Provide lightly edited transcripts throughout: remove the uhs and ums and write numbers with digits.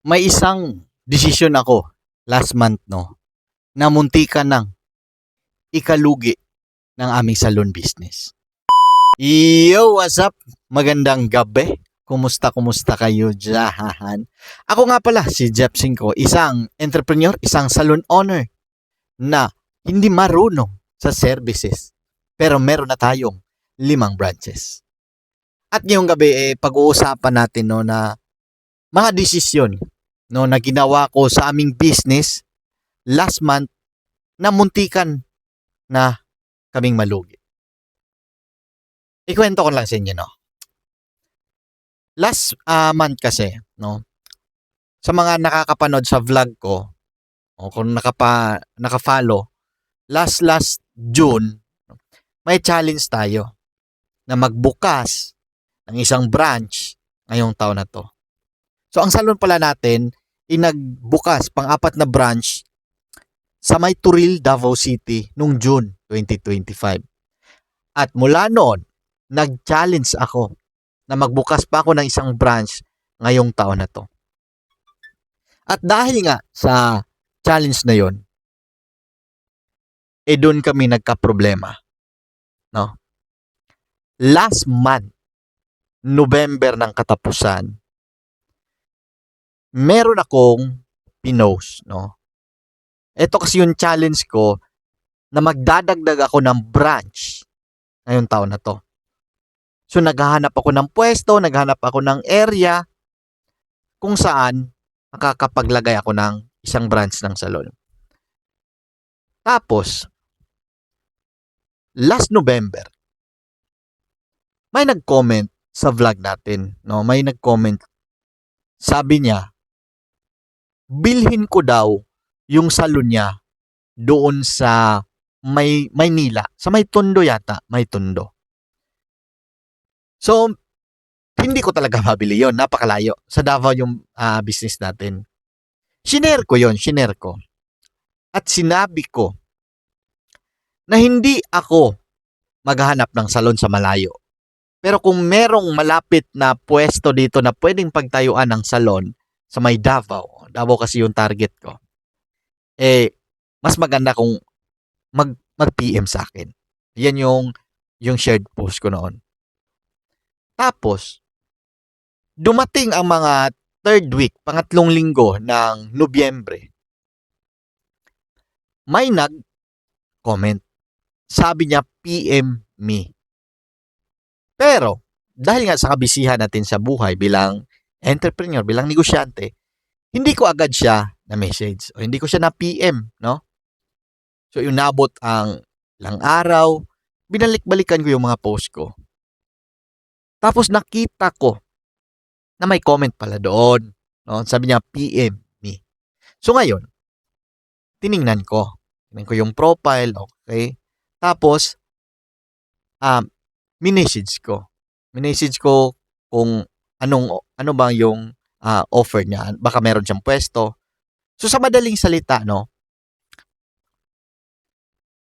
May isang desisyon ako last month, no, na muntikan ng ikalugi ng aming salon business. Yo, what's up? Magandang gabi. Kumusta kayo dyan? Ako nga pala si Jeff Cinco, isang entrepreneur, isang salon owner na hindi marunong sa services. Pero meron na tayong 5 branches. At ngayong gabi, pag-uusapan natin no, na mga desisyon no, na ginawa ko sa aming business last month na muntikan na kaming malugi. Ikwento ko lang sa inyo, no. Last month kasi, no, sa mga nakakapanood sa vlog ko, o kung naka-follow, last June, may challenge tayo na magbukas ng isang branch ngayong taon na to. So, ang salon pala natin, inagbukas pang-apat na branch sa May Turil, Davao City noong June 2025. At mula noon, nag-challenge ako na magbukas pa ako ng isang branch ngayong taon na to. At dahil nga sa challenge na yon, doon kami nagka-problema. No? Last month, November ng katapusan, meron akong pinost, no? Ito kasi yung challenge ko na magdadagdag ako ng branch ngayong taon na to. So naghahanap ako ng pwesto, naghahanap ako ng area kung saan makakapaglagay ako ng isang branch ng salon. Tapos, last November, may nag-comment sa vlog natin, no? May nag-comment. Sabi niya, bilhin ko daw yung salon niya doon sa Maynila. Sa May Tondo yata, May Tondo. So, hindi ko talaga mabili yon, napakalayo. Sa Davao yung business natin. Shinare ko. At sinabi ko na hindi ako maghahanap ng salon sa malayo. Pero kung merong malapit na pwesto dito na pwedeng pagtayuan ng salon sa may Davao kasi yung target ko, mas maganda kung mag-PM sa akin. Yan yung shared post ko noon. Tapos, dumating ang mga third week, pangatlong linggo ng Nobyembre. May nag-comment. Sabi niya, PM me. Pero, dahil nga sa kabisihan natin sa buhay bilang entrepreneur, bilang negosyante, hindi ko agad siya na message o hindi ko siya na PM, no? So, yung nabot ang ilang araw, binalik-balikan ko yung mga post ko. Tapos nakita ko na may comment pala doon, no? Sabi niya, PM me. So, ngayon, tiningnan ko. Tingnan ko yung profile, okay? Tapos, minessage ko kung ano ba yung offer niya. Baka meron siyang pwesto. So sa madaling salita, no,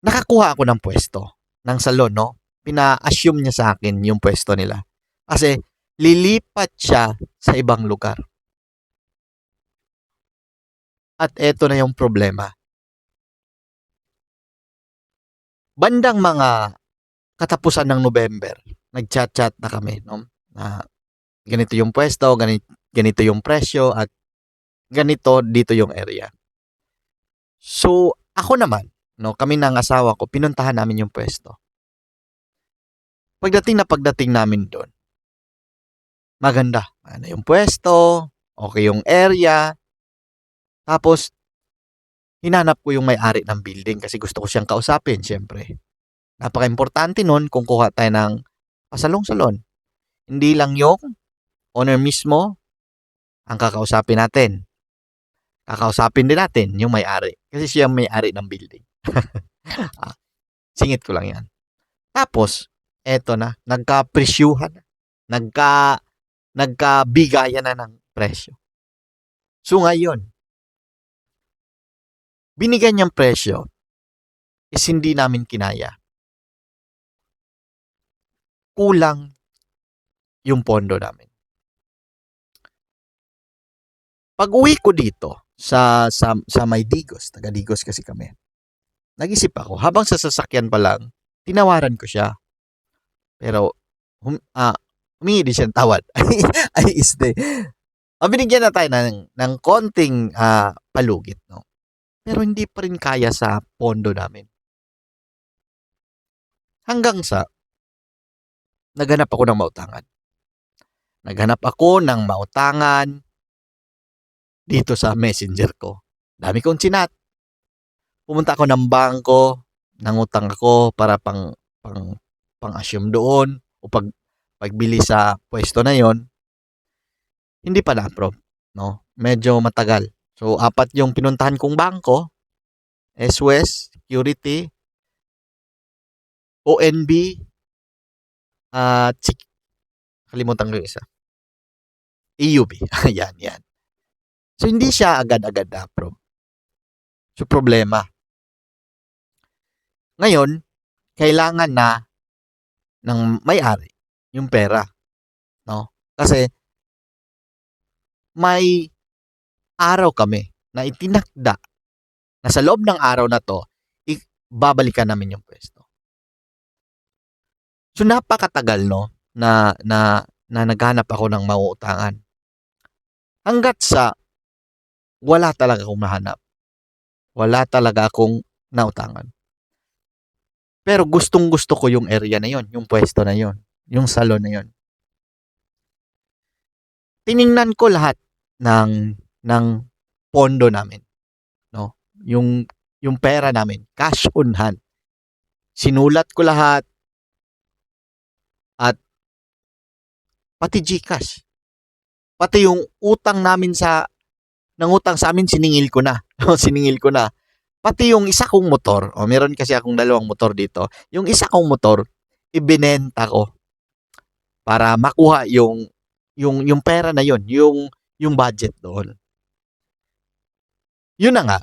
nakakuha ako ng pwesto ng salon, no. Pina-assume niya sa akin yung pwesto nila. Kasi lilipat siya sa ibang lugar. At eto na yung problema. Bandang mga katapusan ng November, nag-chat-chat na kami, no. Ganito yung pwesto, ganito yung presyo, at ganito dito yung area. So, ako naman, no, kami ng asawa ko, pinuntahan namin yung pwesto. Pagdating namin doon, maganda. Ano yung pwesto, okay yung area. Tapos, hinanap ko yung may-ari ng building kasi gusto ko siyang kausapin, syempre. Napaka-importante nun kung kuha tayo ng pasalong-salon. Hindi lang yung owner mismo ang kakausapin natin. Kakausapin din natin yung may-ari. Kasi siya may-ari ng building. Singit ko lang yan. Tapos, eto na, nagka-presyuhan. Nagkabigayan na ng presyo. So ngayon, binigyan niyang presyo is hindi namin kinaya. Kulang yung pondo namin. Pag-uwi ko dito sa may Digos, taga Digos kasi kami. Nag-isip ako, habang sa sasakyan pa lang, tinawaran ko siya. Pero humingi din siya ng tawad. Ay, este. Binigyan na tayo ng konting palugit, no? Pero hindi pa rin kaya sa pondo namin. Hanggang sa naghanap ako ng mautangan. Naghanap ako ng mautangan dito sa messenger ko. Dami kong chinat. Pumunta ako ng bangko, nangutang ako para pang-assume doon o pagbili sa pwesto na yon. Hindi pa na-approve, no? Medyo matagal. So, 4 yung pinuntahan kong bangko, S-West, Security, ONB, at kalimutan ko yung isa. EUB. Yan. So, hindi siya agad-agad na-approve. So, problema. Ngayon, kailangan na ng may-ari yung pera, no? Kasi may araw kami na itinakda na sa loob ng araw na to, babalikan namin yung pwesto. So napakatagal, no, na naghanap ako ng mauutangan. Hanggat sa wala talaga akong mahanap. Wala talaga akong nautangan. Pero gustong-gusto ko yung area na yon, yung pwesto na yon, yung salon na yon. Tiningnan ko lahat ng pondo namin, no? Yung pera namin, cash on hand. Sinulat ko lahat at pati GCash. Pati yung utang namin nangutang sa amin, siningil ko na. Siningil ko na. Pati yung isa kong motor, meron kasi akong 2 motor dito. Yung isa kong motor, ibinenta ko para makuha yung pera na yon, yung budget doon. Yun na nga,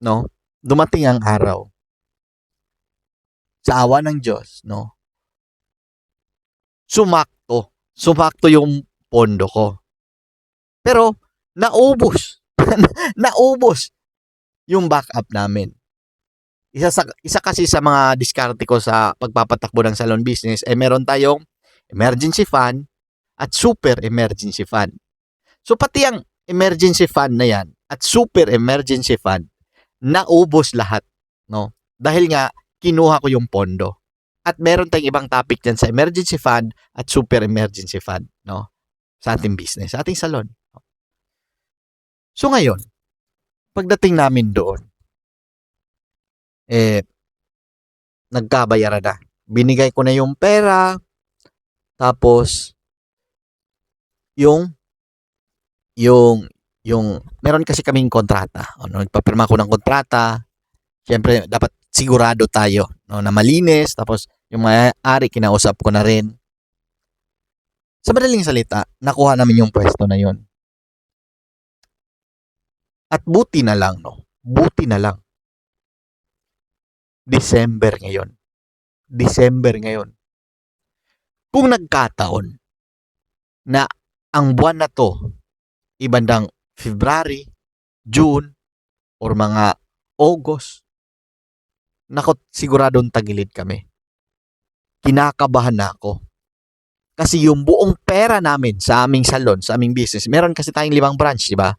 no? Dumating ang araw. Sa awa ng Diyos, no? Sumakto yung pondo ko. Pero naubos. Naubos yung backup namin. Isa kasi sa mga diskarte ko sa pagpapatakbo ng salon business meron tayong emergency fund at super emergency fund. So pati ang emergency fund na yan at super emergency fund naubos lahat, no? Dahil nga kinuha ko yung pondo. At meron tayong ibang topic dyan sa emergency fund at super emergency fund, no? Sa ating business, sa ating salon. So ngayon, pagdating namin doon, nagkabayaran na. Binigay ko na yung pera, tapos yung meron kasi kaming kontrata. Nagpapirma ko ng kontrata. Siyempre, dapat sigurado tayo, no, na malinis. Tapos, yung may-ari, kinausap ko na rin. Sa madaling salita, nakuha namin yung pwesto na yon. At buti na lang, no? Buti na lang. December ngayon. Kung nagkataon na ang buwan na to, ibandang February, June, or mga August, nakot siguradong tagilid kami. Kinakabahan na ako. Kasi yung buong pera namin sa aming salon, sa aming business, meron kasi tayong 5 branch, di ba?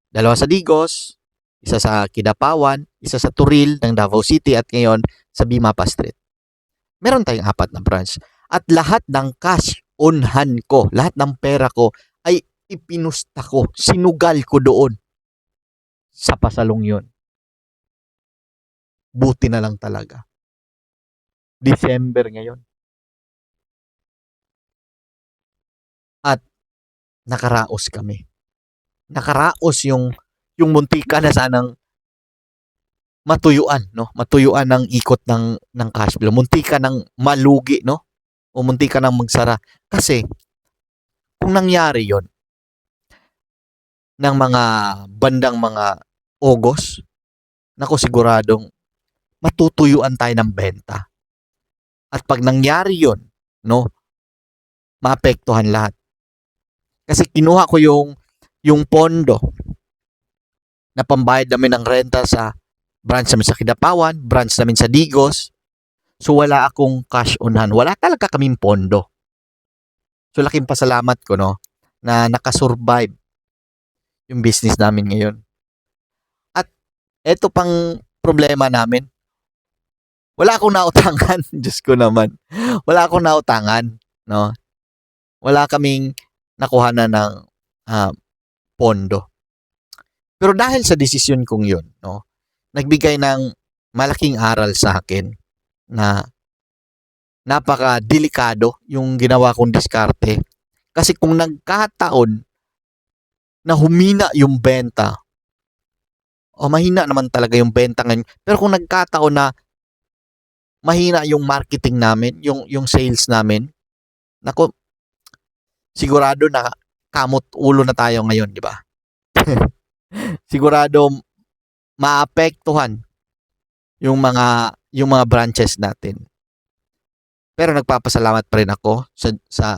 2 sa Digos, isa sa Kidapawan, isa sa Turil ng Davao City, at ngayon sa Bimapa Street. Meron tayong 4 na branch. At lahat ng cash on hand ko, lahat ng pera ko, ay ipinusta ko, sinugal ko doon sa pasalong yon. Buti na lang talaga. December ngayon. At nakaraos kami. Nakaraos yung muntika na sanang matuyuan, no? Matuyuan ng ikot ng cash flow. Muntika ng malugi, no? O muntika ng magsara. Kasi kung nangyari yon ng mga bandang mga August, nako siguradong matutuyuan tayo ng benta. At pag nangyari yon, no, maapektuhan lahat. Kasi kinuha ko yung pondo na pambayad namin ng renta sa branch namin sa Kidapawan, branch namin sa Digos. So wala akong cash on hand. Wala talaga kaming pondo. So laking pasalamat ko no na nakasurvive yung business namin ngayon. At eto pang problema namin. Wala akong nautangan. Diyos ko naman. Wala akong nautangan. No? Wala kaming nakuha na ng pondo. Pero dahil sa desisyon kong yun, no, nagbigay ng malaking aral sa akin na napaka-delikado yung ginawa kong diskarte. Kasi kung nagkataon na humina yung benta, o mahina naman talaga yung benta ngayon, pero kung nagkataon na mahina yung marketing namin, yung sales namin, nako, sigurado na kamot ulo na tayo ngayon, di ba? Sigurado maapektuhan yung mga branches natin. Pero nagpapasalamat pa rin ako sa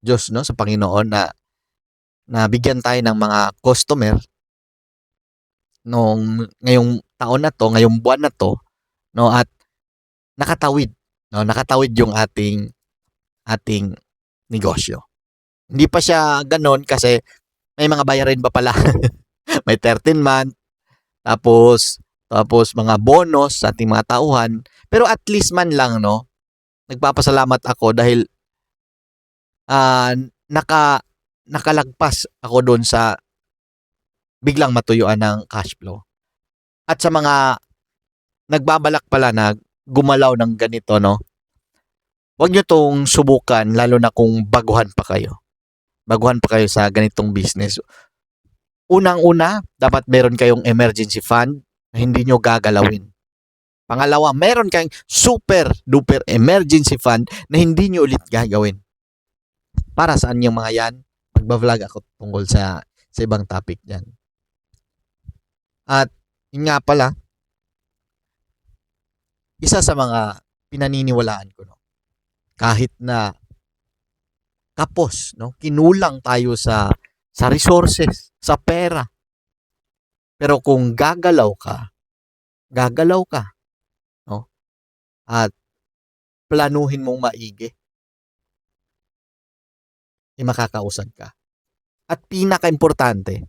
Diyos, no, sa Panginoon na bigyan tayo ng mga customer ngayong taon na to, ngayong buwan na to, no, at nakatawid yung ating negosyo. Hindi pa siya ganoon kasi may mga bayarin pa pala. May 13 month, tapos mga bonus sa ating mga tauhan. Pero at least man lang, no, nagpapasalamat ako dahil nakalagpas ako doon sa biglang matuyuan ng cash flow. At sa mga nagbabalak pala na gumalaw ng ganito, no, huwag nyo tong subukan, lalo na kung baguhan pa kayo. Baguhan pa kayo sa ganitong business. Unang-una, dapat meron kayong emergency fund na hindi nyo gagalawin. Pangalawa, meron kayong super duper emergency fund na hindi nyo ulit gagawin. Para saan yung mga yan? Magba-vlog ako tungkol sa ibang topic dyan. At yun nga pala, isa sa mga pinaniniwalaan ko, no, kahit na kapos, no, kinulang tayo sa resources, sa pera. Pero kung gagalaw ka, no, at planuhin mong maigi, makakausad ka. At pinaka-importante,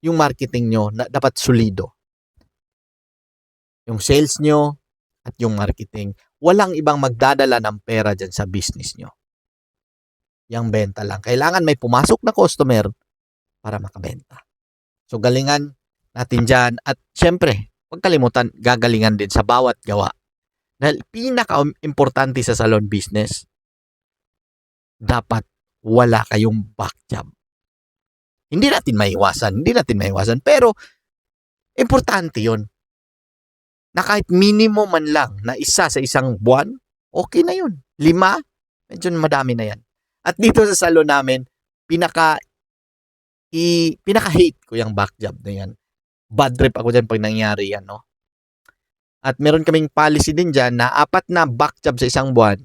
yung marketing nyo na dapat solido. Yung sales nyo at yung marketing, walang ibang magdadala ng pera dyan sa business nyo. Yang benta lang. Kailangan may pumasok na customer para makabenta. So galingan natin dyan. At syempre, huwag kalimutan, gagalingan din sa bawat gawa. Dahil pinaka-importante sa salon business, dapat wala kayong back job. Hindi natin maiwasan. Pero, importante yun. Na kahit minimum man lang na isa sa isang buwan, okay na yun. 5, medyo madami na yan. At dito sa salon namin, pinaka-hate ko yung back job na yan. Bad trip ako dyan pag nangyari yan, no? At meron kaming policy din dyan na 4 na back job sa isang buwan,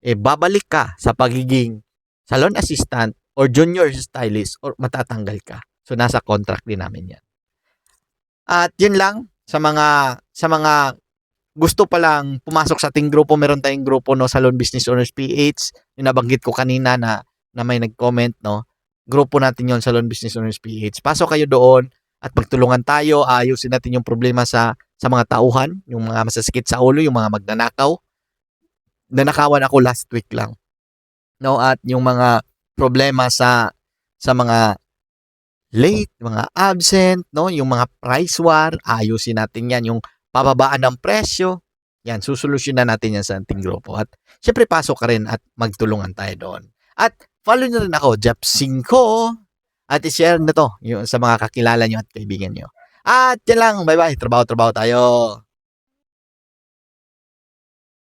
babalik ka sa pagiging salon assistant or junior stylist or matatanggal ka. So, nasa contract din namin yan. At yun lang, sa mga gusto pa lang pumasok sa ating grupo, meron tayong grupo, no, Salon Business Owners PH. Yung nabanggit ko kanina na may nag-comment, no. Grupo natin yon, Salon Business Owners PH. Pasok kayo doon at magtulungan tayo, ayusin natin yung problema sa mga tauhan, yung mga masasakit sa ulo, yung mga magnanakaw. Nanakawan ako last week lang. No, at yung mga problema sa mga late, mga absent, no, yung mga price war, ayusin natin yan, yung pababaan ng presyo, yan, susolusyonan natin yan sa ating grupo. At syempre, pasok ka rin at magtulungan tayo doon. At follow nyo rin ako, Jeff5, at i-share na to yung, sa mga kakilala nyo at kaibigan nyo. At yan lang, bye-bye, trabaho tayo.